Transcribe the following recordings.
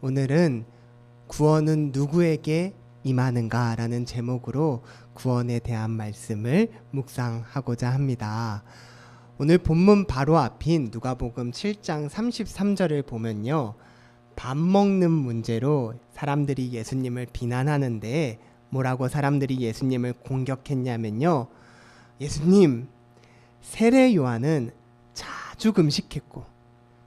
오늘은 구원은 누구에게 임하는가 라는 제목으로 구원에 대한 말씀을 묵상하고자 합니다. 오늘 본문 바로 앞인 누가복음 7장 33절을 보면요, 밥 먹는 문제로 사람들이 예수님을 비난하는데 뭐라고 사람들이 예수님을 공격했냐면요, 예수님, 세례 요한은 자주 금식했고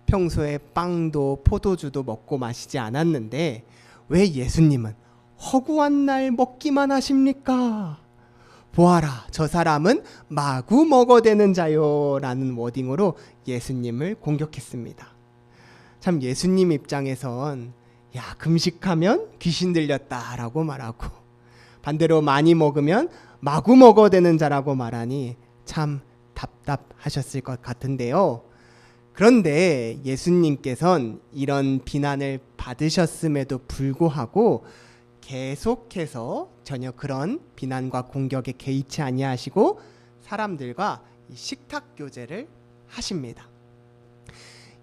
평소에 빵도 포도주도 먹고 마시지 않았는데 왜 예수님은 허구한 날 먹기만 하십니까? 보아라, 저 사람은 마구 먹어대는 자요 라는 워딩으로 예수님을 공격했습니다. 참 예수님 입장에선 금식하면 귀신 들렸다 라고 말하고, 반대로 많이 먹으면 마구 먹어대는 자라고 말하니 참 답답하셨을 것 같은데요. 그런데 예수님께서는 이런 비난을 받으셨음에도 불구하고 계속해서 전혀 그런 비난과 공격에 개의치 아니하시고 사람들과 식탁 교제를 하십니다.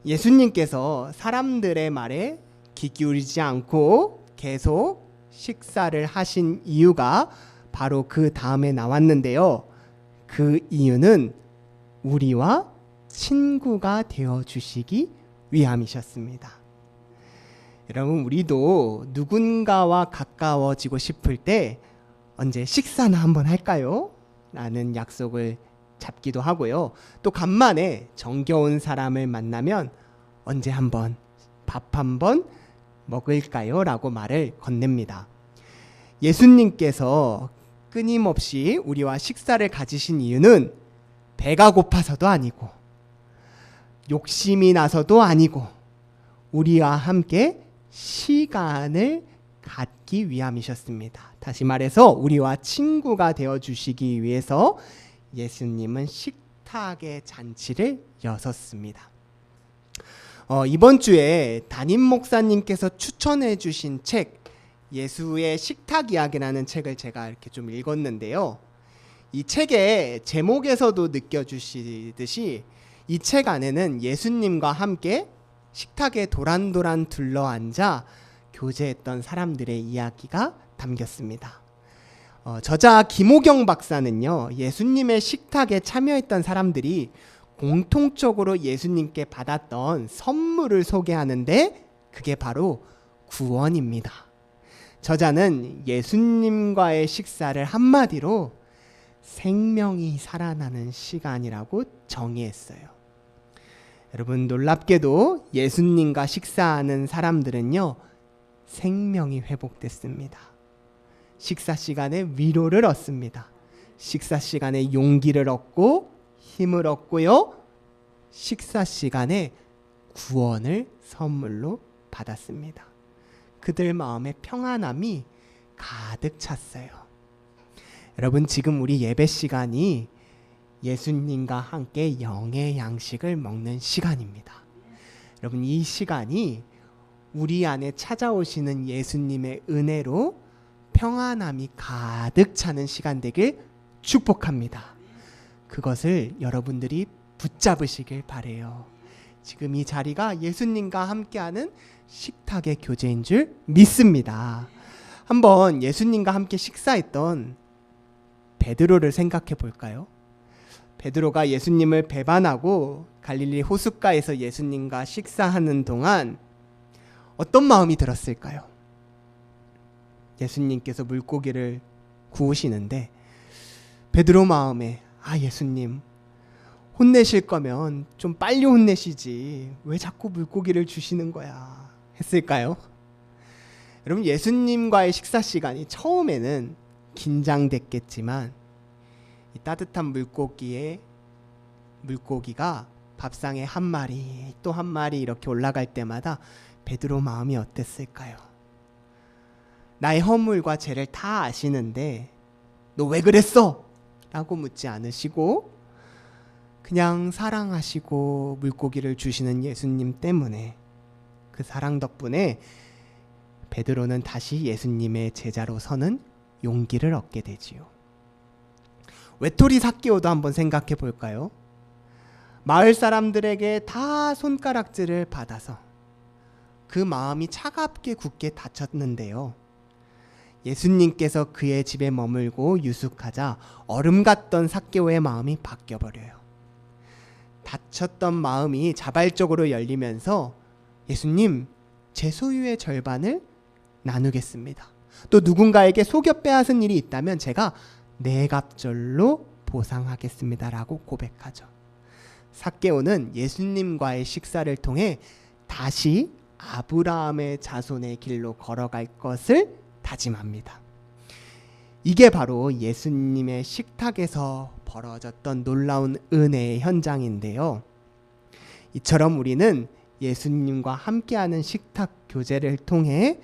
예수님께서 사람들의 말에 귀 기울이지 않고 계속 식사를 하신 이유가 바로 그 다음에 나왔는데요. 그 이유는 우리와 친구가 되어주시기 위함이셨습니다. 여러분, 우리도 누군가와 가까워지고 싶을 때 언제 식사나 한번 할까요? 라는 약속을 잡기도 하고요. 또 간만에 정겨운 사람을 만나면 언제 한번 밥 한번 먹을까요? 라고 말을 건넵니다. 예수님께서 끊임없이 우리와 식사를 가지신 이유는 배가 고파서도 아니고 욕심이 나서도 아니고 우리와 함께 시간을 갖기 위함이셨습니다. 다시 말해서 우리와 친구가 되어주시기 위해서 예수님은 식탁의 잔치를 여섰습니다. 이번 주에 담임 목사님께서 추천해 주신 책, 예수의 식탁 이야기라는 책을 제가 이렇게 좀 읽었는데요. 이 책의 제목에서도 느껴주시듯이 이 책 안에는 예수님과 함께 식탁에 도란도란 둘러앉아 교제했던 사람들의 이야기가 담겼습니다. 저자 김호경 박사는요, 예수님의 식탁에 참여했던 사람들이 공통적으로 예수님께 받았던 선물을 소개하는데 그게 바로 구원입니다. 저자는 예수님과의 식사를 한마디로 생명이 살아나는 시간이라고 정의했어요. 여러분, 놀랍게도 예수님과 식사하는 사람들은요, 생명이 회복됐습니다. 식사 시간에 위로를 얻습니다. 식사 시간에 용기를 얻고 힘을 얻고요, 식사 시간에 구원을 선물로 받았습니다. 그들 마음에 평안함이 가득 찼어요. 여러분, 지금 우리 예배 시간이 예수님과 함께 영의 양식을 먹는 시간입니다. 여러분, 이 시간이 우리 안에 찾아오시는 예수님의 은혜로 평안함이 가득 차는 시간 되길 축복합니다. 그것을 여러분들이 붙잡으시길 바래요. 지금 이 자리가 예수님과 함께하는 식탁의 교제인 줄 믿습니다. 한번 예수님과 함께 식사했던 베드로를 생각해 볼까요? 베드로가 예수님을 배반하고 갈릴리 호숫가에서 예수님과 식사하는 동안 어떤 마음이 들었을까요? 예수님께서 물고기를 구우시는데 베드로 마음에 예수님, 혼내실 거면 좀 빨리 혼내시지 왜 자꾸 물고기를 주시는 거야 했을까요? 여러분, 예수님과의 식사 시간이 처음에는 긴장됐겠지만 이 따뜻한 물고기가 밥상에 한 마리 또 한 마리 이렇게 올라갈 때마다 베드로 마음이 어땠을까요? 나의 허물과 죄를 다 아시는데 너 왜 그랬어? 라고 묻지 않으시고 그냥 사랑하시고 물고기를 주시는 예수님 때문에, 그 사랑 덕분에 베드로는 다시 예수님의 제자로 서는 용기를 얻게 되지요. 외톨이 삭개오도 한번 생각해 볼까요? 마을 사람들에게 다 손가락질을 받아서 그 마음이 차갑게 굳게 닫혔는데요. 예수님께서 그의 집에 머물고 유숙하자 얼음 같던 삭개오의 마음이 바뀌어버려요. 닫혔던 마음이 자발적으로 열리면서 예수님, 제 소유의 절반을 나누겠습니다. 또 누군가에게 속여 빼앗은 일이 있다면 제가 네 갑절로 보상하겠습니다 라고 고백하죠. 삭개오는 예수님과의 식사를 통해 다시 아브라함의 자손의 길로 걸어갈 것을 다짐합니다. 이게 바로 예수님의 식탁에서 벌어졌던 놀라운 은혜의 현장인데요. 이처럼 우리는 예수님과 함께하는 식탁 교제를 통해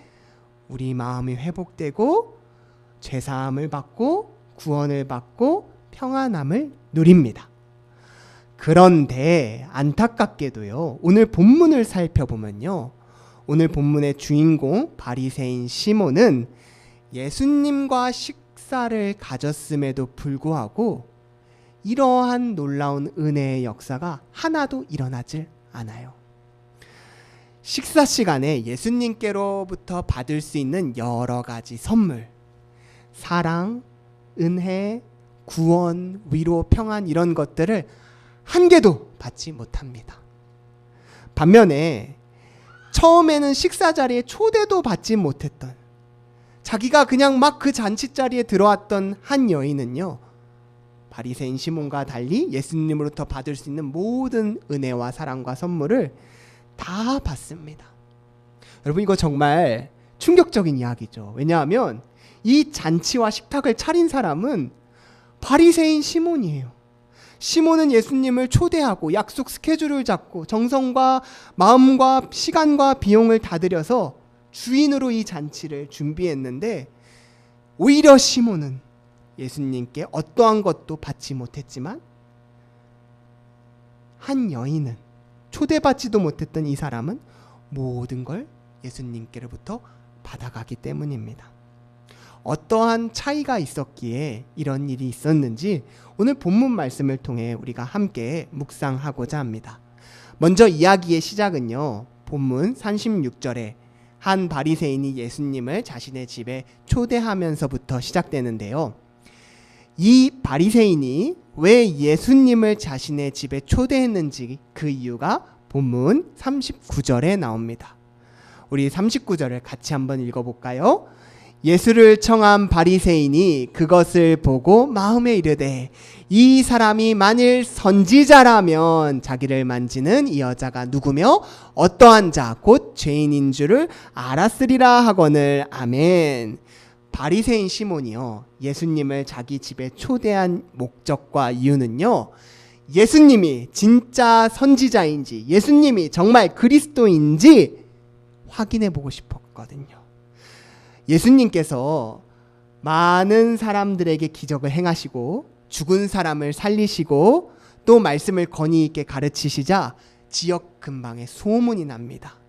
우리 마음이 회복되고 죄사함을 받고 구원을 받고 평안함을 누립니다. 그런데 안타깝게도요, 오늘 본문을 살펴보면요, 오늘 본문의 주인공 바리새인 시몬은 예수님과 식사를 가졌음에도 불구하고 이러한 놀라운 은혜의 역사가 하나도 일어나질 않아요. 식사 시간에 예수님께로부터 받을 수 있는 여러 가지 선물, 사랑, 은혜, 구원, 위로, 평안 이런 것들을 한 개도 받지 못합니다. 반면에 처음에는 식사 자리에 초대도 받지 못했던, 자기가 그냥 막 그 잔치 자리에 들어왔던 한 여인은요, 바리새인 시몬과 달리 예수님으로부터 받을 수 있는 모든 은혜와 사랑과 선물을 다 받습니다. 여러분, 이거 정말 충격적인 이야기죠. 왜냐하면 이 잔치와 식탁을 차린 사람은 바리새인 시몬이에요. 시몬은 예수님을 초대하고 약속 스케줄을 잡고 정성과 마음과 시간과 비용을 다 들여서 주인으로 이 잔치를 준비했는데, 오히려 시몬은 예수님께 어떠한 것도 받지 못했지만 한 여인은, 초대받지도 못했던 이 사람은 모든 걸 예수님께로부터 받아가기 때문입니다. 어떠한 차이가 있었기에 이런 일이 있었는지 오늘 본문 말씀을 통해 우리가 함께 묵상하고자 합니다. 먼저 이야기의 시작은요, 본문 36절에 한 바리새인이 예수님을 자신의 집에 초대하면서부터 시작되는데요. 이 바리새인이 왜 예수님을 자신의 집에 초대했는지 그 이유가 본문 39절에 나옵니다. 우리 39절을 같이 한번 읽어볼까요? 예수를 청한 바리새인이 그것을 보고 마음에 이르되, 이 사람이 만일 선지자라면 자기를 만지는 이 여자가 누구며 어떠한 자 곧 죄인인 줄을 알았으리라 하거늘. 아멘. 바리새인 시몬이요, 예수님을 자기 집에 초대한 목적과 이유는요, 예수님이 진짜 선지자인지, 예수님이 정말 그리스도인지 확인해 보고 싶었거든요. 예수님께서 많은 사람들에게 기적을 행하시고 죽은 사람을 살리시고 또 말씀을 권위 있게 가르치시자 지역 근방에 소문이 납니다.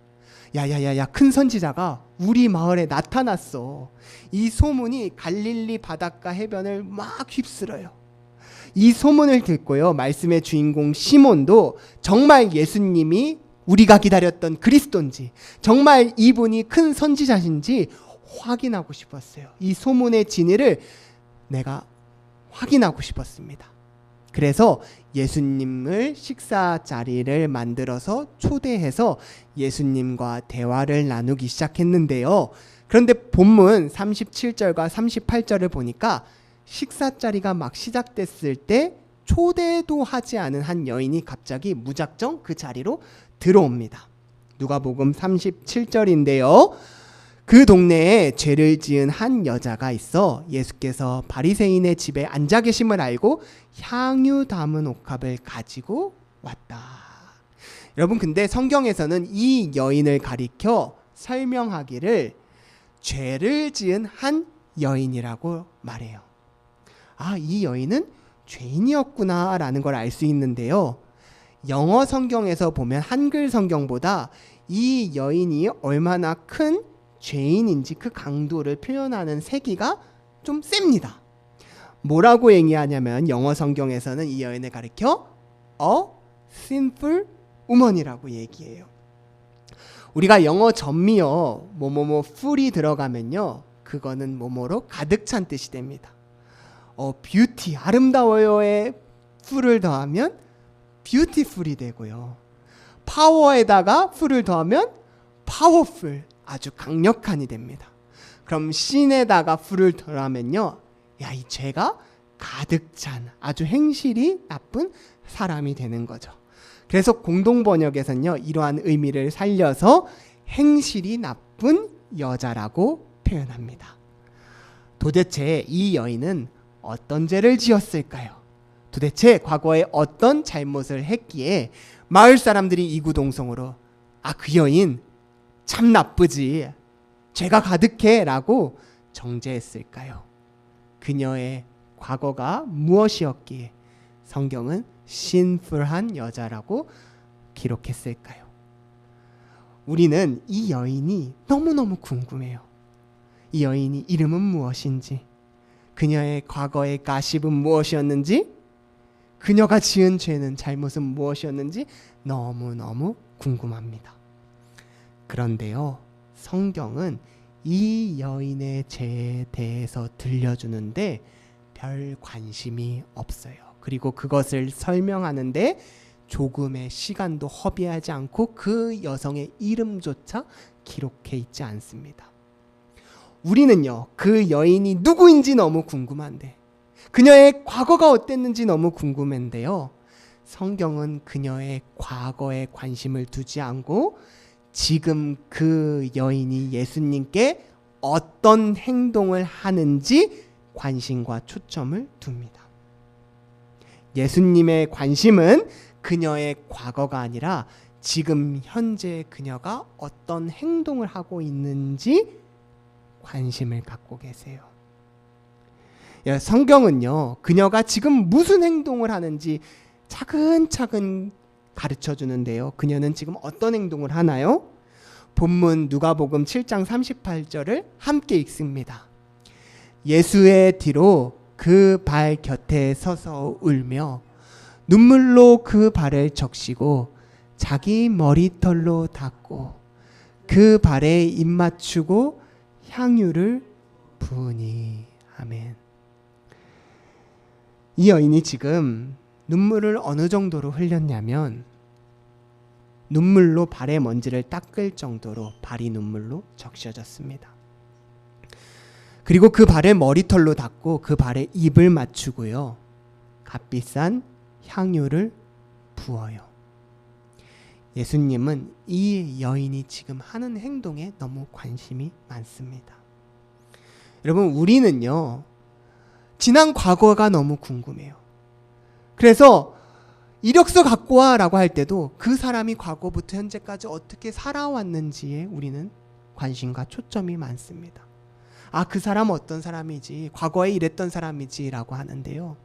야야야야, 큰 선지자가 우리 마을에 나타났어. 이 소문이 갈릴리 바닷가 해변을 막 휩쓸어요. 이 소문을 듣고요, 말씀의 주인공 시몬도 정말 예수님이 우리가 기다렸던 그리스도인지, 정말 이분이 큰 선지자신지 확인하고 싶었어요. 이 소문의 진위를 내가 확인하고 싶었습니다. 그래서 예수님을 식사 자리를 만들어서 초대해서 예수님과 대화를 나누기 시작했는데요. 그런데 본문 37절과 38절을 보니까 식사 자리가 막 시작됐을 때 초대도 하지 않은 한 여인이 갑자기 무작정 그 자리로 들어옵니다. 누가복음 37절인데요. 그 동네에 죄를 지은 한 여자가 있어 예수께서 바리새인의 집에 앉아 계심을 알고 향유 담은 옥합을 가지고 왔다. 여러분, 근데 성경에서는 이 여인을 가리켜 설명하기를 죄를 지은 한 여인이라고 말해요. 아, 이 여인은 죄인이었구나 라는 걸 알 수 있는데요. 영어 성경에서 보면 한글 성경보다 이 여인이 얼마나 큰 죄인인지 그 강도를 표현하는 세기가 좀 셉니다. 뭐라고 얘기하냐면 영어 성경에서는 이 여인을 가리켜 A sinful woman이라고 얘기해요. 우리가 영어 전미어 뭐뭐뭐 풀이 들어가면요, 그거는 뭐뭐로 가득 찬 뜻이 됩니다. 뷰티, 아름다워요에 풀을 더하면 뷰티풀이 되고요. 파워에다가 풀을 더하면 파워풀, 아주 강력한이 됩니다. 그럼 신에다가 풀을 더하면요, 야, 이 죄가 가득 찬 아주 행실이 나쁜 사람이 되는 거죠. 그래서 공동번역에서는요, 이러한 의미를 살려서 행실이 나쁜 여자라고 표현합니다. 도대체 이 여인은 어떤 죄를 지었을까요? 도대체 과거에 어떤 잘못을 했기에 마을 사람들이 이구동성으로 그 여인 참 나쁘지, 죄가 가득해 라고 정죄했을까요? 그녀의 과거가 무엇이었기에 성경은 신풀한 여자라고 기록했을까요? 우리는 이 여인이 너무너무 궁금해요. 이 여인이 이름은 무엇인지, 그녀의 과거의 가십은 무엇이었는지, 그녀가 지은 죄는, 잘못은 무엇이었는지 너무너무 궁금합니다. 그런데요, 성경은 이 여인의 죄에 대해서 들려주는데 별 관심이 없어요. 그리고 그것을 설명하는데 조금의 시간도 허비하지 않고 그 여성의 이름조차 기록해 있지 않습니다. 우리는요, 그 여인이 누구인지 너무 궁금한데, 그녀의 과거가 어땠는지 너무 궁금한데요, 성경은 그녀의 과거에 관심을 두지 않고 지금 그 여인이 예수님께 어떤 행동을 하는지 관심과 초점을 둡니다. 예수님의 관심은 그녀의 과거가 아니라 지금 현재 그녀가 어떤 행동을 하고 있는지 관심을 갖고 계세요. 성경은요, 그녀가 지금 무슨 행동을 하는지 차근차근 가르쳐 주는데요, 그녀는 지금 어떤 행동을 하나요? 본문 누가복음 7장 38절을 함께 읽습니다. 예수의 뒤로 그 발 곁에 서서 울며 눈물로 그 발을 적시고 자기 머리털로 닦고 그 발에 입 맞추고 향유를 부으니. 아멘. 이 여인이 지금 눈물을 어느 정도로 흘렸냐면 눈물로 발의 먼지를 닦을 정도로 발이 눈물로 적셔졌습니다. 그리고 그 발을 머리털로 닦고 그 발에 입을 맞추고요, 값비싼 향유를 부어요. 예수님은 이 여인이 지금 하는 행동에 너무 관심이 많습니다. 여러분, 우리는요, 지난 과거가 너무 궁금해요. 그래서 이력서 갖고 와라고 할 때도 그 사람이 과거부터 현재까지 어떻게 살아왔는지에 우리는 관심과 초점이 많습니다. 그 사람 어떤 사람이지, 과거에 이랬던 사람이지 라고 하는데요,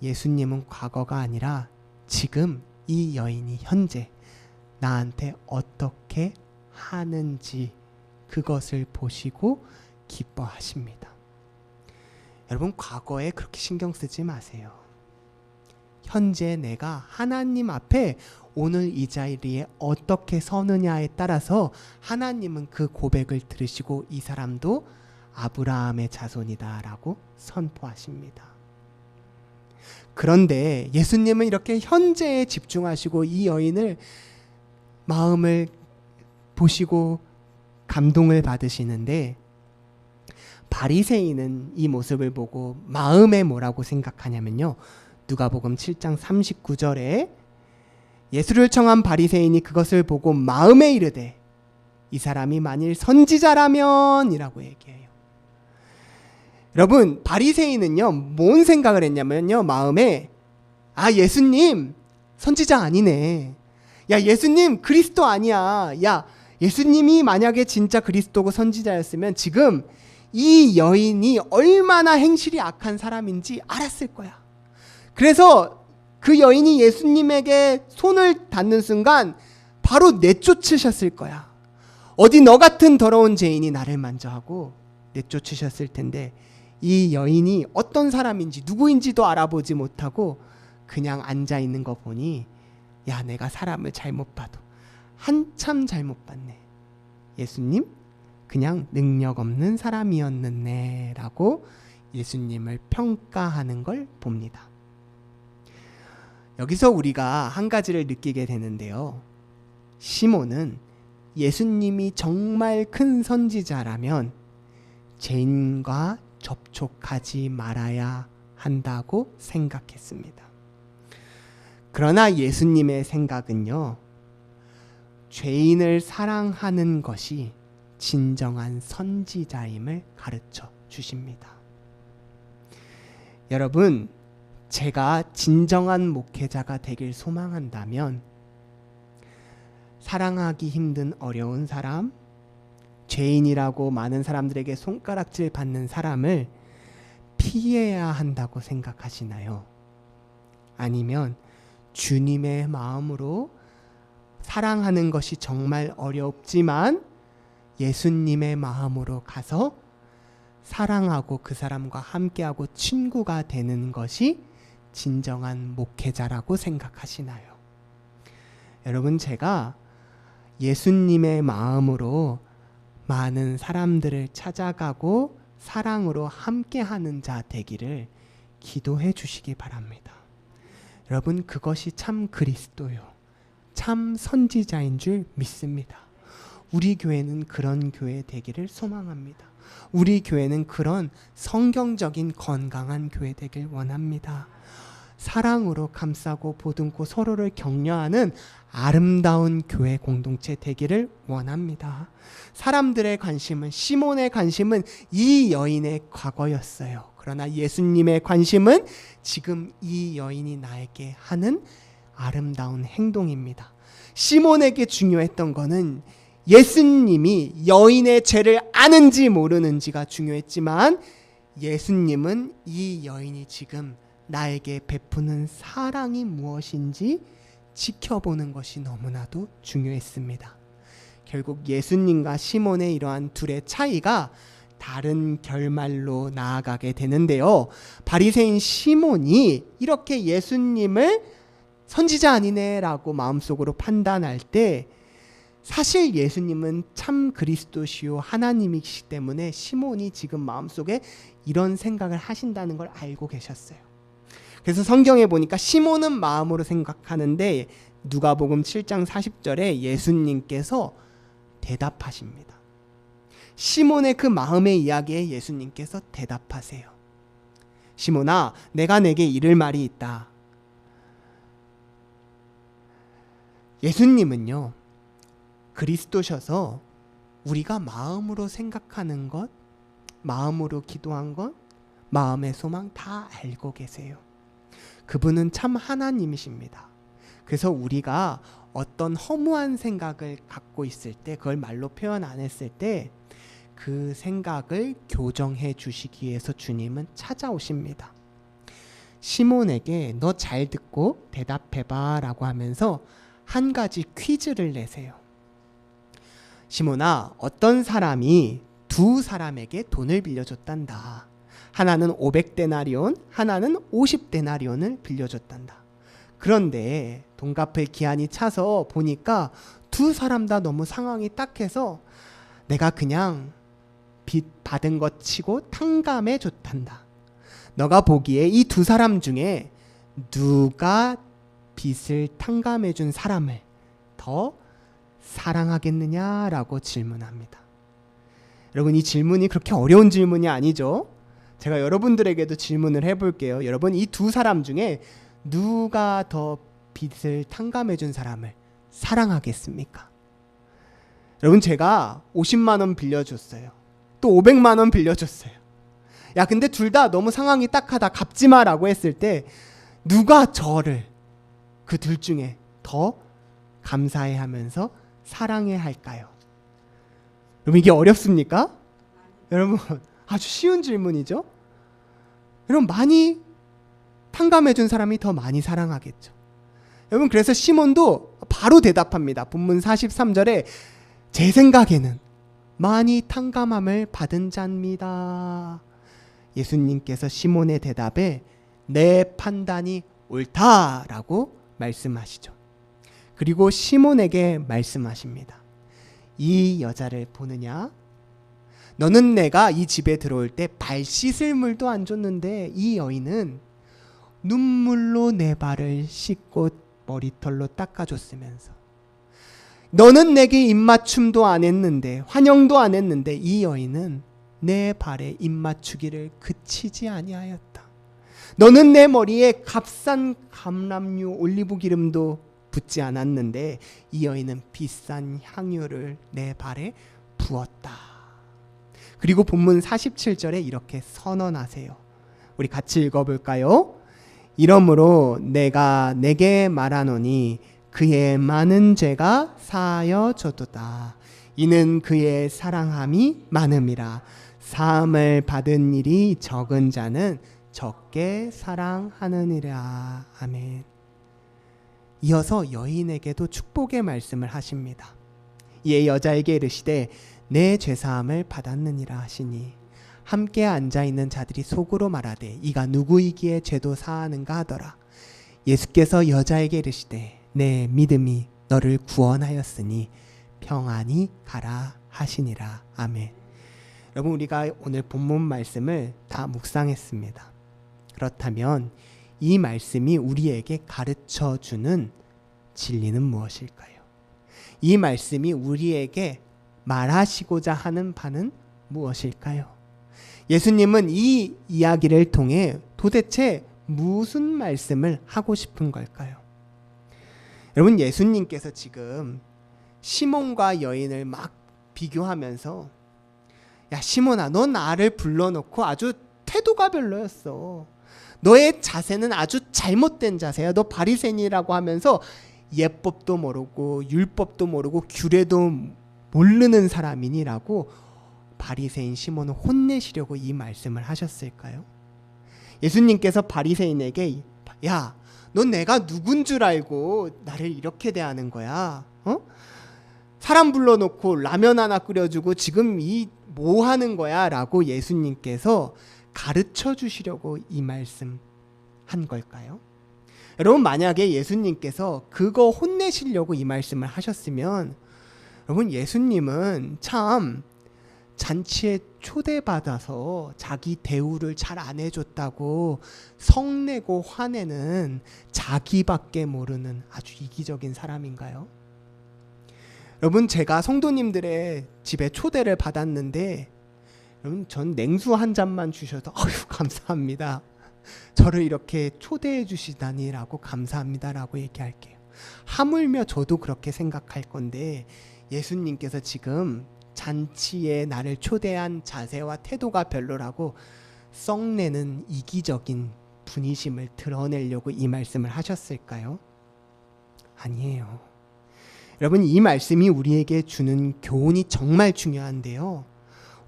예수님은 과거가 아니라 지금 이 여인이 현재 나한테 어떻게 하는지 그것을 보시고 기뻐하십니다. 여러분, 과거에 그렇게 신경 쓰지 마세요. 현재 내가 하나님 앞에 오늘 이 자리에 어떻게 서느냐에 따라서 하나님은 그 고백을 들으시고 이 사람도 아브라함의 자손이다 라고 선포하십니다. 그런데 예수님은 이렇게 현재에 집중하시고 이 여인을 마음을 보시고 감동을 받으시는데, 바리새인은 이 모습을 보고 마음에 뭐라고 생각하냐면요, 누가복음 7장 39절에 예수를 청한 바리새인이 그것을 보고 마음에 이르되 이 사람이 만일 선지자라면 이라고 얘기해요. 여러분, 바리새인은요, 뭔 생각을 했냐면요, 마음에 예수님 선지자 아니네, 야 예수님 그리스도 아니야, 야 예수님이 만약에 진짜 그리스도고 선지자였으면 지금 이 여인이 얼마나 행실이 악한 사람인지 알았을 거야. 그래서 그 여인이 예수님에게 손을 닿는 순간 바로 내쫓으셨을 거야. 어디 너 같은 더러운 죄인이 나를 만져 하고 내쫓으셨을 텐데, 이 여인이 어떤 사람인지 누구인지도 알아보지 못하고 그냥 앉아 있는 거 보니, 야 내가 사람을 잘못 봐도 한참 잘못 봤네. 예수님 그냥 능력 없는 사람이었네 라고 예수님을 평가하는 걸 봅니다. 여기서 우리가 한 가지를 느끼게 되는데요. 시몬은 예수님이 정말 큰 선지자라면 죄인과 접촉하지 말아야 한다고 생각했습니다. 그러나 예수님의 생각은요, 죄인을 사랑하는 것이 진정한 선지자임을 가르쳐 주십니다. 여러분, 제가 진정한 목회자가 되길 소망한다면 사랑하기 힘든 어려운 사람, 죄인이라고 많은 사람들에게 손가락질 받는 사람을 피해야 한다고 생각하시나요? 아니면 주님의 마음으로 사랑하는 것이 정말 어렵지만 예수님의 마음으로 가서 사랑하고 그 사람과 함께하고 친구가 되는 것이 진정한 목회자라고 생각하시나요? 여러분, 제가 예수님의 마음으로 많은 사람들을 찾아가고 사랑으로 함께하는 자 되기를 기도해 주시기 바랍니다. 여러분, 그것이 참 그리스도요, 참 선지자인 줄 믿습니다. 우리 교회는 그런 교회 되기를 소망합니다. 우리 교회는 그런 성경적인 건강한 교회 되길 원합니다. 사랑으로 감싸고 보듬고 서로를 격려하는 아름다운 교회 공동체 되기를 원합니다. 사람들의 관심은, 시몬의 관심은 이 여인의 과거였어요. 그러나 예수님의 관심은 지금 이 여인이 나에게 하는 아름다운 행동입니다. 시몬에게 중요했던 거는 예수님이 여인의 죄를 아는지 모르는지가 중요했지만 예수님은 이 여인이 지금 나에게 베푸는 사랑이 무엇인지 지켜보는 것이 너무나도 중요했습니다. 결국 예수님과 시몬의 이러한 둘의 차이가 다른 결말로 나아가게 되는데요. 바리새인 시몬이 이렇게 예수님을 선지자 아니네라고 마음속으로 판단할 때 사실 예수님은 참 그리스도시요 하나님이시기 때문에 시몬이 지금 마음속에 이런 생각을 하신다는 걸 알고 계셨어요. 그래서 성경에 보니까 시몬은 마음으로 생각하는데 누가복음 7장 40절에 예수님께서 대답하십니다. 시몬의 그 마음의 이야기에 예수님께서 대답하세요. 시몬아, 내가 내게 이를 말이 있다. 예수님은요, 그리스도셔서 우리가 마음으로 생각하는 것, 마음으로 기도한 것, 마음의 소망 다 알고 계세요. 그분은 참 하나님이십니다. 그래서 우리가 어떤 허무한 생각을 갖고 있을 때, 그걸 말로 표현 안 했을 때 그 생각을 교정해 주시기 위해서 주님은 찾아오십니다. 시몬에게 너 잘 듣고 대답해봐 라고 하면서 한 가지 퀴즈를 내세요. 시몬아, 어떤 사람이 두 사람에게 돈을 빌려줬단다. 하나는 500데나리온, 하나는 50데나리온을 빌려줬단다. 그런데 돈 갚을 기한이 차서 보니까 두 사람 다 너무 상황이 딱해서 내가 그냥 빚 받은 것 치고 탕감해 줬단다. 너가 보기에 이 두 사람 중에 누가 빚을 탕감해 준 사람을 더 사랑하겠느냐라고 질문합니다. 여러분, 이 질문이 그렇게 어려운 질문이 아니죠? 제가 여러분들에게도 질문을 해볼게요. 여러분, 이 두 사람 중에 누가 더 빚을 탕감해 준 사람을 사랑하겠습니까? 여러분, 제가 50만 원 빌려줬어요. 또 500만 원 빌려줬어요. 야, 근데 둘 다 너무 상황이 딱하다, 갚지 마라고 했을 때 누가 저를 그 둘 중에 더 감사해 하면서 사랑해 할까요? 여러분, 이게 어렵습니까? 여러분, 아주 쉬운 질문이죠? 여러분, 많이 탕감해 준 사람이 더 많이 사랑하겠죠. 여러분, 그래서 시몬도 바로 대답합니다. 본문 43절에 제 생각에는 많이 탕감함을 받은 자입니다. 예수님께서 시몬의 대답에 내 판단이 옳다라고 말씀하시죠. 그리고 시몬에게 말씀하십니다. 이 여자를 보느냐? 너는 내가 이 집에 들어올 때 발 씻을 물도 안 줬는데 이 여인은 눈물로 내 발을 씻고 머리털로 닦아줬으면서, 너는 내게 입맞춤도 안 했는데, 환영도 안 했는데 이 여인은 내 발에 입맞추기를 그치지 아니하였다. 너는 내 머리에 값싼 감람류 올리브 기름도 붓지 않았는데 이 여인은 비싼 향유를 내 발에 부었다. 그리고 본문 47절에 이렇게 선언하세요. 우리 같이 읽어볼까요? 이러므로 내가 내게 말하노니 그의 많은 죄가 사하여 졌도다. 이는 그의 사랑함이 많음이라. 사함을 받은 일이 적은 자는 적게 사랑하느니라. 아멘. 이어서 여인에게도 축복의 말씀을 하십니다. 이에 여자에게 이르시되 내 죄사함을 받았느니라 하시니 함께 앉아있는 자들이 속으로 말하되 이가 누구이기에 죄도 사하는가 하더라. 예수께서 여자에게 이르시되 내 믿음이 너를 구원하였으니 평안히 가라 하시니라. 아멘. 여러분, 우리가 오늘 본문 말씀을 다 묵상했습니다. 그렇다면 이 말씀이 우리에게 가르쳐주는 진리는 무엇일까요? 이 말씀이 우리에게 말하시고자 하는 바는 무엇일까요? 예수님은 이 이야기를 통해 도대체 무슨 말씀을 하고 싶은 걸까요? 여러분, 예수님께서 지금 시몬과 여인을 막 비교하면서 야 시몬아, 너 나를 불러놓고 아주 태도가 별로였어. 너의 자세는 아주 잘못된 자세야. 너 바리새인이라고 하면서 예법도 모르고 율법도 모르고 규례도 모르는 사람이니라고 바리새인 시몬을 혼내시려고 이 말씀을 하셨을까요? 예수님께서 바리새인에게 야, 넌 내가 누군 줄 알고 나를 이렇게 대하는 거야? 사람 불러놓고 라면 하나 끓여주고 지금 이 뭐 하는 거야? 라고 예수님께서 가르쳐 주시려고 이 말씀 한 걸까요? 여러분, 만약에 예수님께서 그거 혼내시려고 이 말씀을 하셨으면 여러분, 예수님은 참 잔치에 초대받아서 자기 대우를 잘 안 해줬다고 성내고 화내는 자기밖에 모르는 아주 이기적인 사람인가요? 여러분, 제가 성도님들의 집에 초대를 받았는데 여러분, 전 냉수 한 잔만 주셔도 어휴 감사합니다. 저를 이렇게 초대해 주시다니라고 감사합니다라고 얘기할게요. 하물며 저도 그렇게 생각할 건데 예수님께서 지금 잔치에 나를 초대한 자세와 태도가 별로라고 썩내는 이기적인 분이심을 드러내려고 이 말씀을 하셨을까요? 아니에요. 여러분, 이 말씀이 우리에게 주는 교훈이 정말 중요한데요.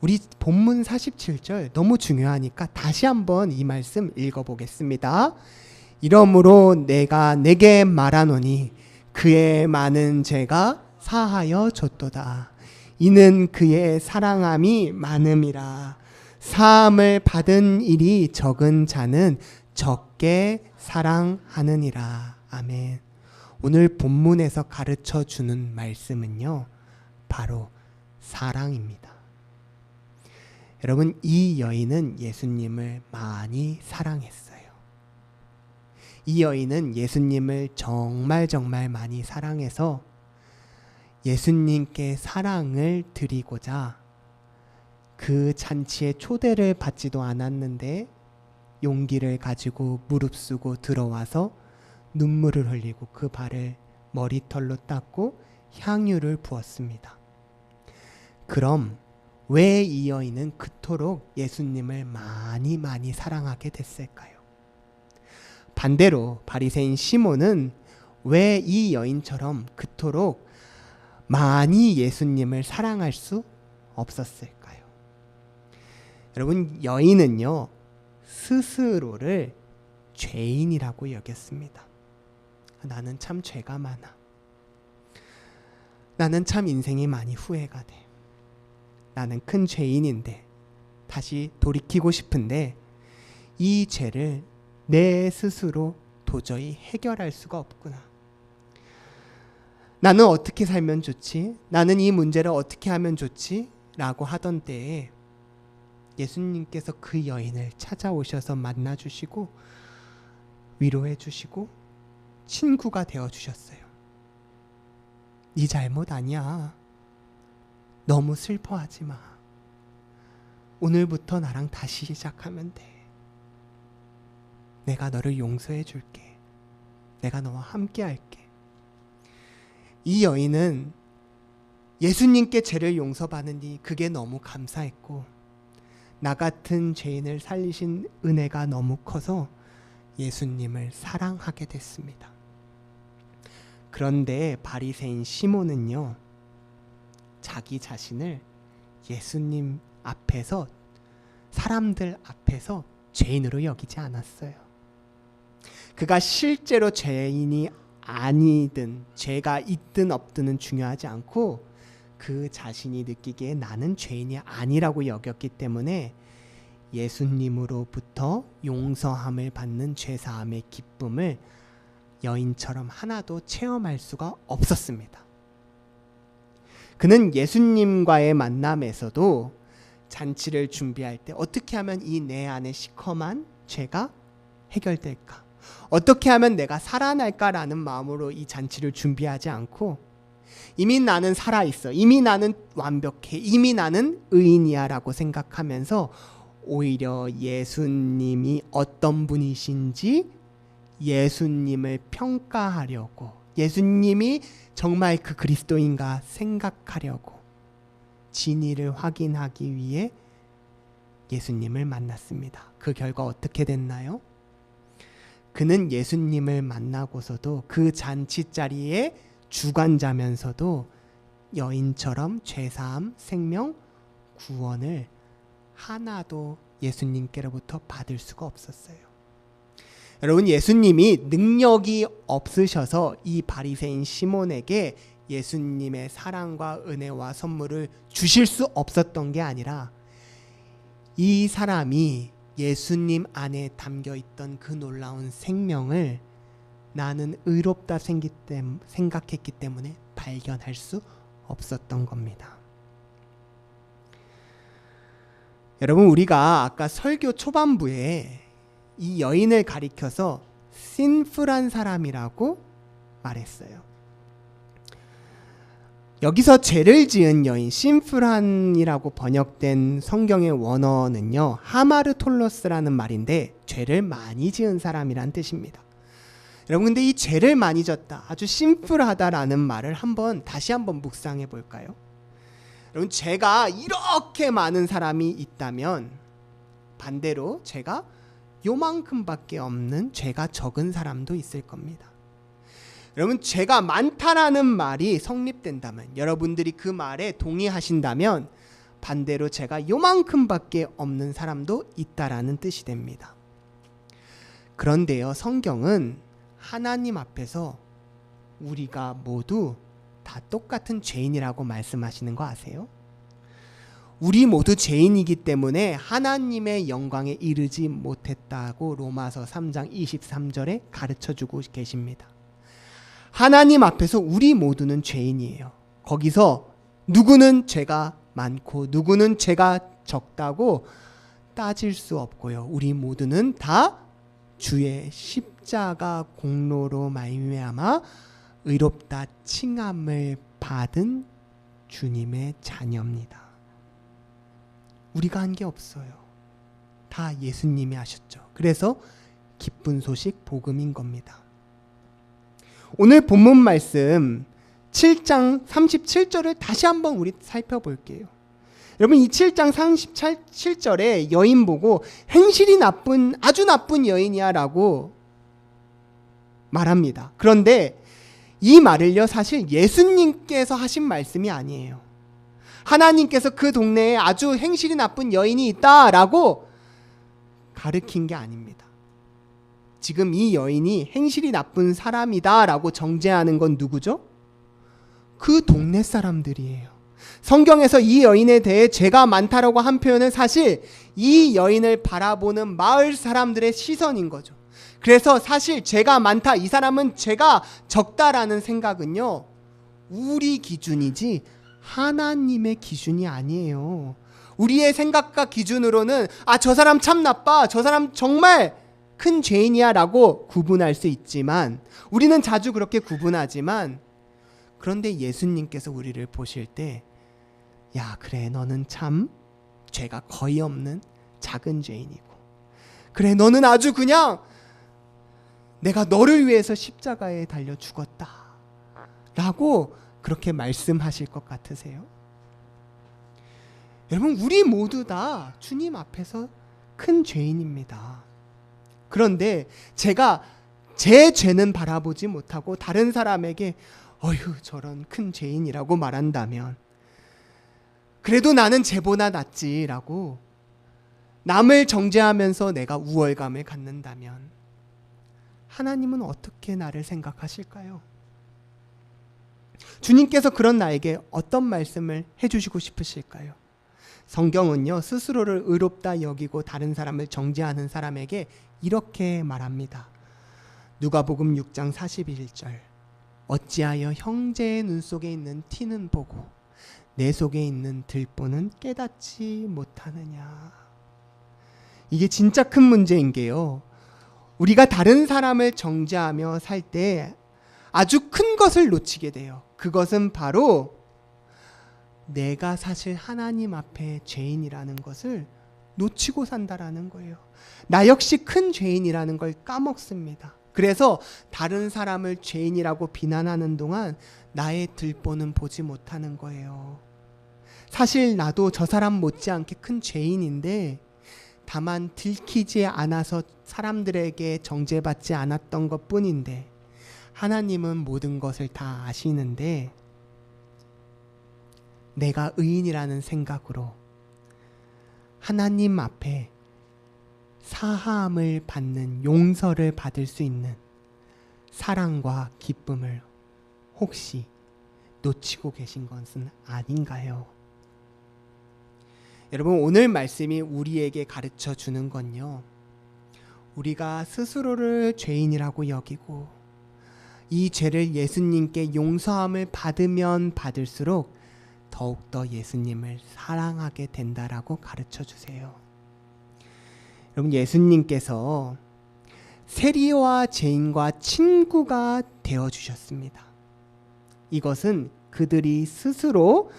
우리 본문 47절 너무 중요하니까 다시 한번 이 말씀 읽어보겠습니다. 이러므로 내가 내게 말하노니 그의 많은 죄가 사하여 졌도다. 이는 그의 사랑함이 많음이라. 사함을 받은 일이 적은 자는 적게 사랑하느니라. 아멘. 오늘 본문에서 가르쳐 주는 말씀은요, 바로 사랑입니다. 여러분, 이 여인은 예수님을 많이 사랑했어요. 이 여인은 예수님을 정말 많이 사랑해서 예수님께 사랑을 드리고자 그 잔치에 초대를 받지도 않았는데 용기를 가지고 무릅쓰고 들어와서 눈물을 흘리고 그 발을 머리털로 닦고 향유를 부었습니다. 그럼 왜 이 여인은 그토록 예수님을 많이 사랑하게 됐을까요? 반대로 바리새인 시몬은 왜 이 여인처럼 그토록 많이 예수님을 사랑할 수 없었을까요? 여러분, 여인은요 스스로를 죄인이라고 여겼습니다. 나는 참 죄가 많아. 나는 참 인생이 많이 후회가 돼. 나는 큰 죄인인데 다시 돌이키고 싶은데 이 죄를 내 스스로 도저히 해결할 수가 없구나. 나는 어떻게 살면 좋지? 나는 이 문제를 어떻게 하면 좋지? 라고 하던 때에 예수님께서 그 여인을 찾아오셔서 만나주시고 위로해주시고 친구가 되어주셨어요. 네 잘못 아니야. 너무 슬퍼하지 마. 오늘부터 나랑 다시 시작하면 돼. 내가 너를 용서해 줄게. 내가 너와 함께 할게. 이 여인은 예수님께 죄를 용서받으니 그게 너무 감사했고, 나 같은 죄인을 살리신 은혜가 너무 커서 예수님을 사랑하게 됐습니다. 그런데 바리새인 시몬은요, 자기 자신을 예수님 앞에서, 사람들 앞에서 죄인으로 여기지 않았어요. 그가 실제로 죄인이 아니든 죄가 있든 없든은 중요하지 않고 그 자신이 느끼기에 나는 죄인이 아니라고 여겼기 때문에 예수님으로부터 용서함을 받는 죄사함의 기쁨을 여인처럼 하나도 체험할 수가 없었습니다. 그는 예수님과의 만남에서도 잔치를 준비할 때 어떻게 하면 이 내 안의 시커먼 죄가 해결될까? 어떻게 하면 내가 살아날까라는 마음으로 이 잔치를 준비하지 않고 이미 나는 살아있어. 이미 나는 완벽해. 이미 나는 의인이야 라고 생각하면서 오히려 예수님이 어떤 분이신지 예수님을 평가하려고, 예수님이 정말 그 그리스도인가 생각하려고 진위를 확인하기 위해 예수님을 만났습니다. 그 결과 어떻게 됐나요? 그는 예수님을 만나고서도 그 잔치 자리에 주관자면서도 여인처럼 죄사함, 생명, 구원을 하나도 예수님께로부터 받을 수가 없었어요. 여러분, 예수님이 능력이 없으셔서 이 바리새인 시몬에게 예수님의 사랑과 은혜와 선물을 주실 수 없었던 게 아니라 이 사람이 예수님 안에 담겨있던 그 놀라운 생명을 나는 의롭다 생각했기 때문에 발견할 수 없었던 겁니다. 여러분, 우리가 아까 설교 초반부에 이 여인을 가리켜서 신풀한 사람이라고 말했어요. 여기서 죄를 지은 여인, 심플한이라고 번역된 성경의 원어는요, 하마르톨로스라는 말인데 죄를 많이 지은 사람이란 뜻입니다. 여러분, 근데 이 죄를 많이 졌다, 아주 심플하다라는 말을 다시 한번 묵상해 볼까요? 여러분, 죄가 이렇게 많은 사람이 있다면 반대로 죄가 요만큼밖에 없는 죄가 적은 사람도 있을 겁니다. 여러분, 죄가 많다라는 말이 성립된다면, 여러분들이 그 말에 동의하신다면 반대로 죄가 요만큼밖에 없는 사람도 있다라는 뜻이 됩니다. 그런데요, 성경은 하나님 앞에서 우리가 모두 다 똑같은 죄인이라고 말씀하시는 거 아세요? 우리 모두 죄인이기 때문에 하나님의 영광에 이르지 못했다고 로마서 3장 23절에 가르쳐주고 계십니다. 하나님 앞에서 우리 모두는 죄인이에요. 거기서 누구는 죄가 많고 누구는 죄가 적다고 따질 수 없고요. 우리 모두는 다 주의 십자가 공로로 말미암아 의롭다 칭함을 받은 주님의 자녀입니다. 우리가 한 게 없어요. 다 예수님이 하셨죠. 그래서 기쁜 소식 복음인 겁니다. 오늘 본문 말씀 7장 37절을 다시 한번 우리 살펴볼게요. 여러분, 이 7장 37절에 여인 보고 행실이 나쁜, 아주 나쁜 여인이야 라고 말합니다. 그런데 이 말을요, 사실 예수님께서 하신 말씀이 아니에요. 하나님께서 그 동네에 아주 행실이 나쁜 여인이 있다라고 가르친 게 아닙니다. 지금 이 여인이 행실이 나쁜 사람이다라고 정죄하는 건 누구죠? 그 동네 사람들이에요. 성경에서 이 여인에 대해 죄가 많다라고 한 표현은 사실 이 여인을 바라보는 마을 사람들의 시선인 거죠. 그래서 사실 죄가 많다, 이 사람은 죄가 적다라는 생각은요, 우리 기준이지 하나님의 기준이 아니에요. 우리의 생각과 기준으로는 저 사람 참 나빠, 저 사람 정말 큰 죄인이야 라고 구분할 수 있지만, 우리는 자주 그렇게 구분하지만, 그런데 예수님께서 우리를 보실 때 야, 그래, 너는 참 죄가 거의 없는 작은 죄인이고, 그래, 너는 아주 그냥 내가 너를 위해서 십자가에 달려 죽었다 라고 그렇게 말씀하실 것 같으세요? 여러분, 우리 모두 다 주님 앞에서 큰 죄인입니다. 그런데 제가 제 죄는 바라보지 못하고 다른 사람에게 어휴, 저런 큰 죄인이라고 말한다면, 그래도 나는 쟤보다 낫지라고 남을 정죄하면서 내가 우월감을 갖는다면, 하나님은 어떻게 나를 생각하실까요? 주님께서 그런 나에게 어떤 말씀을 해주시고 싶으실까요? 성경은요, 스스로를 의롭다 여기고 다른 사람을 정죄하는 사람에게 이렇게 말합니다. 누가복음 6장 41절. 어찌하여 형제의 눈 속에 있는 티는 보고 내 속에 있는 들보는 깨닫지 못하느냐. 이게 진짜 큰 문제인 게요, 우리가 다른 사람을 정죄하며 살 때 아주 큰 것을 놓치게 돼요. 그것은 바로 내가 사실 하나님 앞에 죄인이라는 것을 놓치고 산다라는 거예요. 나 역시 큰 죄인이라는 걸 까먹습니다. 그래서 다른 사람을 죄인이라고 비난하는 동안 나의 들보는 보지 못하는 거예요. 사실 나도 저 사람 못지않게 큰 죄인인데, 다만 들키지 않아서 사람들에게 정죄받지 않았던 것 뿐인데, 하나님은 모든 것을 다 아시는데 내가 의인이라는 생각으로 하나님 앞에 사함을 받는, 용서를 받을 수 있는 사랑과 기쁨을 혹시 놓치고 계신 것은 아닌가요? 여러분, 오늘 말씀이 우리에게 가르쳐 주는 건요, 우리가 스스로를 죄인이라고 여기고 이 죄를 예수님께 용서함을 받으면 받을수록 더욱더 예수님을 사랑하게 된다라고 가르쳐 주세요. 여러분, 예수님께서 세리와 죄인과 친구가 되어 주셨습니다. 이것은 그들이 스스로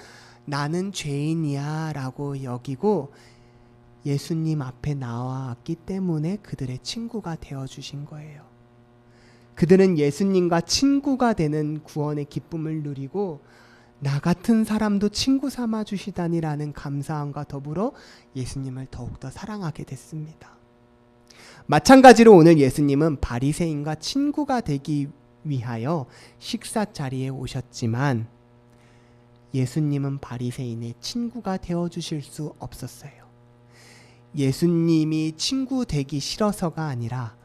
나는 죄인이야 라고 여기고 예수님 앞에 나왔기 때문에 그들의 친구가 되어 주신 거예요. 그들은 예수님과 친구가 되는 구원의 기쁨을 누리고 나 같은 사람도 친구 삼아 주시다니라는 감사함과 더불어 예수님을 더욱더 사랑하게 됐습니다. 마찬가지로 오늘 예수님은 바리새인과 친구가 되기 위하여 식사 자리에 오셨지만 예수님은 바리새인의 친구가 되어 주실 수 없었어요. 예수님이 친구 되기 싫어서가 아니라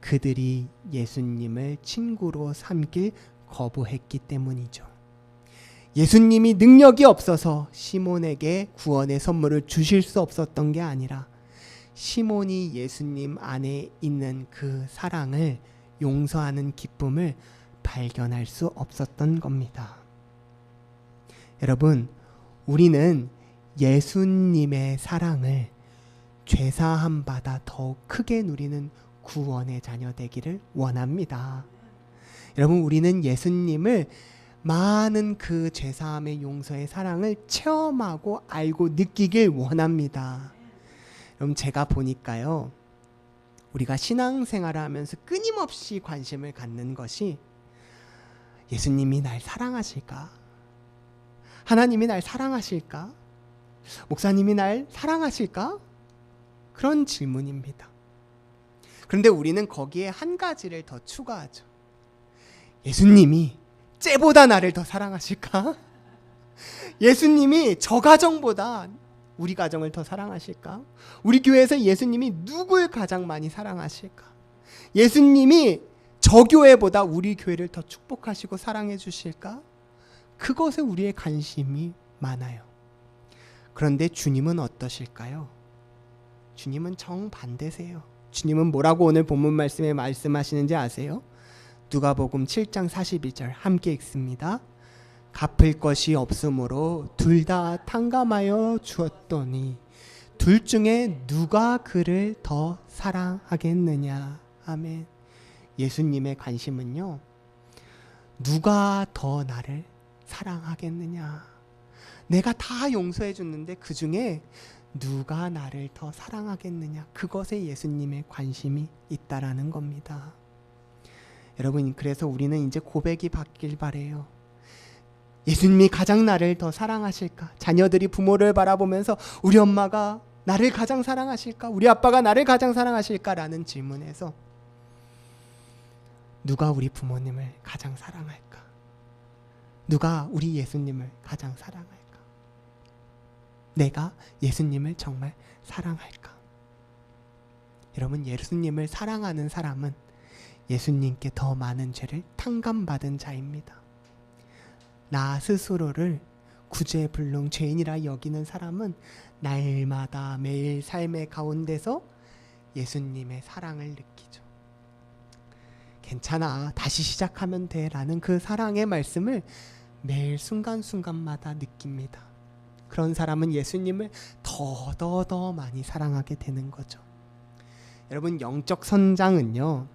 그들이 예수님을 친구로 삼길 거부했기 때문이죠. 예수님이 능력이 없어서 시몬에게 구원의 선물을 주실 수 없었던 게 아니라 시몬이 예수님 안에 있는 그 사랑을, 용서하는 기쁨을 발견할 수 없었던 겁니다. 여러분, 우리는 예수님의 사랑을 죄사함 받아 더욱 크게 누리는 구원의 자녀 되기를 원합니다. 여러분, 우리는 예수님을 많은 그 죄사함의 용서의 사랑을 체험하고 알고 느끼길 원합니다. 여러분, 제가 보니까요, 우리가 신앙생활을 하면서 끊임없이 관심을 갖는 것이 예수님이 날 사랑하실까? 하나님이 날 사랑하실까? 목사님이 날 사랑하실까? 그런 질문입니다. 그런데 우리는 거기에 한 가지를 더 추가하죠. 예수님이 쟤보다 나를 더 사랑하실까? 예수님이 저 가정보다 우리 가정을 더 사랑하실까? 우리 교회에서 예수님이 누굴 가장 많이 사랑하실까? 예수님이 저 교회보다 우리 교회를 더 축복하시고 사랑해 주실까? 그것에 우리의 관심이 많아요. 그런데 주님은 어떠실까요? 주님은 정반대세요. 주님은 뭐라고 오늘 본문 말씀에 말씀하시는지 아세요? 누가복음 7장 42절 함께 읽습니다. 갚을 것이 없으므로 둘 다 탕감하여 주었더니 둘 중에 누가 그를 더 사랑하겠느냐. 아멘. 예수님의 관심은요, 누가 더 나를 사랑하겠느냐. 내가 다 용서해 줬는데 그 중에 누가 나를 더 사랑하겠느냐. 그것에 예수님의 관심이 있다라는 겁니다. 여러분, 그래서 우리는 이제 고백이 바뀔 바래요. 예수님이 가장 나를 더 사랑하실까? 자녀들이 부모를 바라보면서 우리 엄마가 나를 가장 사랑하실까? 우리 아빠가 나를 가장 사랑하실까라는 질문에서 누가 우리 부모님을 가장 사랑할까? 누가 우리 예수님을 가장 사랑할까? 내가 예수님을 정말 사랑할까? 여러분, 예수님을 사랑하는 사람은 예수님께 더 많은 죄를 탕감받은 자입니다. 나 스스로를 구제불능 죄인이라 여기는 사람은 날마다 매일 삶의 가운데서 예수님의 사랑을 느끼죠. 괜찮아, 다시 시작하면 돼 라는 그 사랑의 말씀을 매일 순간순간마다 느낍니다. 그런 사람은 예수님을 더 많이 사랑하게 되는 거죠. 여러분, 영적 선장은요,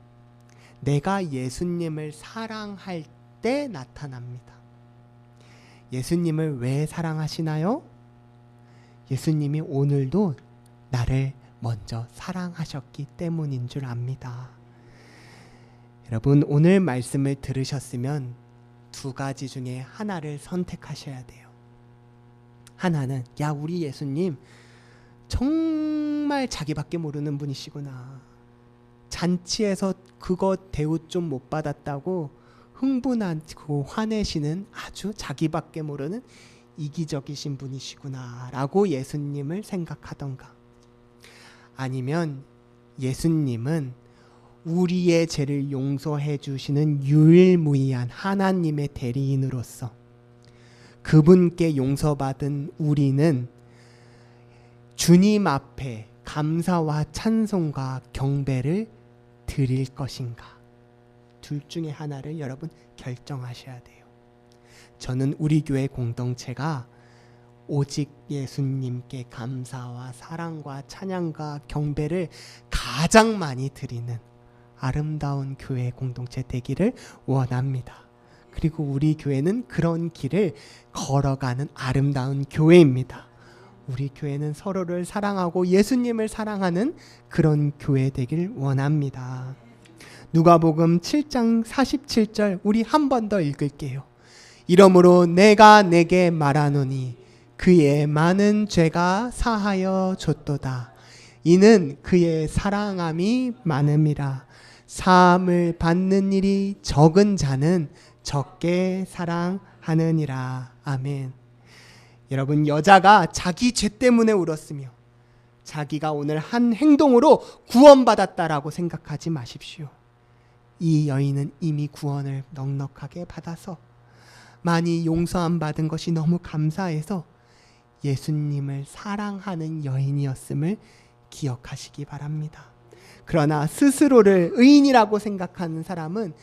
내가 예수님을 사랑할 때 나타납니다. 예수님을 왜 사랑하시나요? 예수님이 오늘도 나를 먼저 사랑하셨기 때문인 줄 압니다. 여러분, 오늘 말씀을 들으셨으면 두 가지 중에 하나를 선택하셔야 돼요. 하나는, 야, 우리 예수님 정말 자기밖에 모르는 분이시구나. 잔치에서 그거 대우 좀 못 받았다고 흥분하고 화내시는 아주 자기밖에 모르는 이기적이신 분이시구나 라고 예수님을 생각하던가, 아니면 예수님은 우리의 죄를 용서해 주시는 유일무이한 하나님의 대리인으로서 그분께 용서받은 우리는 주님 앞에 감사와 찬송과 경배를 드릴 것인가. 둘 중에 하나를 여러분 결정하셔야 돼요. 저는 우리 교회 공동체가 오직 예수님께 감사와 사랑과 찬양과 경배를 가장 많이 드리는 아름다운 교회 공동체 되기를 원합니다. 그리고 우리 교회는 그런 길을 걸어가는 아름다운 교회입니다. 우리 교회는 서로를 사랑하고 예수님을 사랑하는 그런 교회 되길 원합니다. 누가복음 7장 47절 우리 한 번 더 읽을게요. 이러므로 내가 내게 말하노니 그의 많은 죄가 사하여 줬도다. 이는 그의 사랑함이 많음이라. 사함을 받는 일이 적은 자는 적게 사랑하느니라. 아멘. 여러분, 여자가 자기 죄 때문에 울었으며 자기가 오늘 한 행동으로 구원받았다라고 생각하지 마십시오. 이 여인은 이미 구원을 넉넉하게 받아서 많이 용서함 받은 것이 너무 감사해서 예수님을 사랑하는 여인이었음을 기억하시기 바랍니다. 그러나 스스로를 의인이라고 생각하는 사람은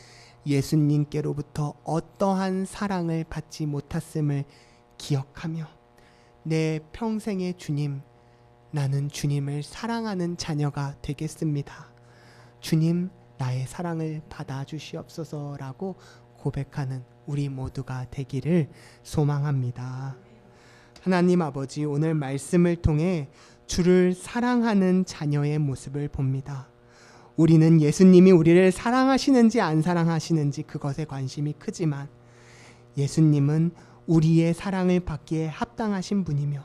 예수님께로부터 어떠한 사랑을 받지 못했음을 기억하며 내 평생의 주님, 나는 주님을 사랑하는 자녀가 되겠습니다. 주님, 나의 사랑을 받아주시옵소서라고 고백하는 우리 모두가 되기를 소망합니다. 하나님 아버지, 오늘 말씀을 통해 주를 사랑하는 자녀의 모습을 봅니다. 우리는 예수님이 우리를 사랑하시는지 안 사랑하시는지 그것에 관심이 크지만 예수님은 우리의 사랑을 받기에 합당하신 분이며